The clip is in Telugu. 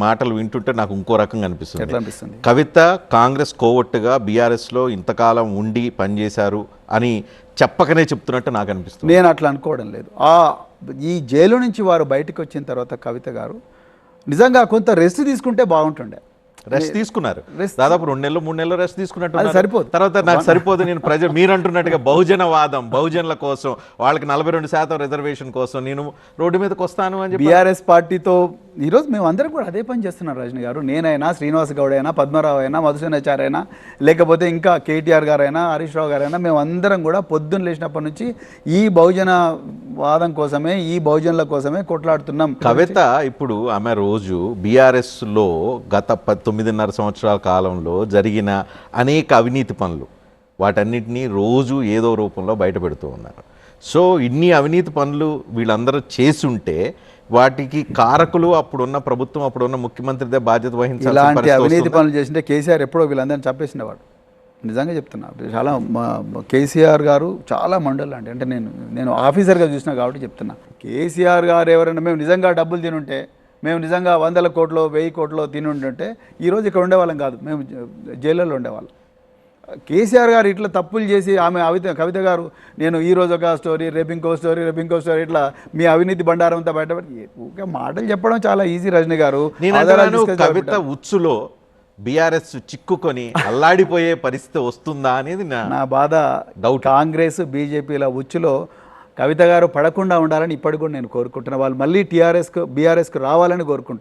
మాటలు వింటుంటే నాకు ఇంకో రకంగా ఎట్లా అనిపిస్తుంది. అనిపిస్తుంది? కవిత కాంగ్రెస్ కోవట్టుగా బీఆర్ఎస్లో ఇంతకాలం ఉండి పనిచేశారు అని చెప్పకనే చెప్తున్నట్టు నాకు అనిపిస్తుంది. నేను అట్లా అనుకోవడం లేదు. ఈ జైలు నుంచి వారు బయటకు వచ్చిన తర్వాత కవిత గారు నిజంగా కొంత రెస్ట్ తీసుకుంటే బాగుంటుండే. రెస్ట్ తీసుకున్నారు, దాదాపు 2 నెలలు 3 నెలలు రెస్ట్ తీసుకున్నట్టు సరిపోదు. తర్వాత నాకు సరిపోదు, నేను మీరు అంటున్నట్టుగా బహుజనవాదం, బహుజనుల కోసం, వాళ్ళకి 42% రిజర్వేషన్ కోసం నేను రోడ్డు మీదకి వస్తాను అని చెప్పి బీఆర్ఎస్ పార్టీతో ఈరోజు మేము అందరం కూడా అదే పని చేస్తున్నాం. రజనీ గారు, నేనైనా, శ్రీనివాస్ గౌడ్ అయినా, పద్మరావు అయినా, మధుసూనాచార్య అయినా, లేకపోతే ఇంకా కేటీఆర్ గారైనా, హరీష్ రావు గారైనా, మేము అందరం కూడా పొద్దున్న లేచినప్పటి నుంచి ఈ బహుజన వాదం కోసమే, ఈ బహుజనుల కోసమే కొట్లాడుతున్నాం. కవిత ఇప్పుడు ఆమె రోజు బీఆర్ఎస్లో గత 9.5 సంవత్సరాల కాలంలో జరిగిన అనేక అవినీతి పనులు, వాటన్నిటినీ రోజు ఏదో రూపంలో బయటపెడుతూ ఉన్నారు. సో ఇన్ని అవినీతి పనులు వీళ్ళందరూ చేసుంటే వాటికి కారకులు అప్పుడున్న ప్రభుత్వం, అప్పుడున్న ముఖ్యమంత్రిదే బాధ్యత వహించాలి. ఇలాంటి అవినీతి పనులు చేసింటే కేసీఆర్ ఎప్పుడో వీళ్ళందరినీ చంపేసినవాడు. నిజంగా చెప్తున్నా, చాలా కేసీఆర్ గారు చాలా మండలు అండి. అంటే నేను ఆఫీసర్గా చూసినా కాబట్టి చెప్తున్నా. కేసీఆర్ గారు ఎవరైనా మేము నిజంగా డబ్బులు తినుంటే, మేము నిజంగా 100 కోట్లు 1000 కోట్లు తినుంటుంటే ఈరోజు ఇక్కడ ఉండేవాళ్ళం కాదు, మేము జైళ్ళలో ఉండేవాళ్ళం. కేసీఆర్ గారు ఇట్లా తప్పులు చేసి కవిత గారు నేను ఈరోజు ఒక స్టోరీ, రేపు ఇంకో స్టోరీ, ఇట్లా మీ అవినీతి బండారం అంతా బయటపడి ఊరికే మాటలు చెప్పడం చాలా ఈజీ. రజనీ గారు, కవిత ఉచ్చులో బీఆర్ఎస్ చిక్కుకొని అల్లాడిపోయే పరిస్థితి వస్తుందా అనేది నా బాధ. డౌట్. కాంగ్రెస్ బీజేపీల ఉచ్చులో కవిత గారు పడకుండా ఉండాలని ఇప్పటికి కూడా నేను కోరుకుంటున్నాను. వాళ్ళు మళ్ళీ బీఆర్ఎస్కు రావాలని కోరుకుంటున్నాను.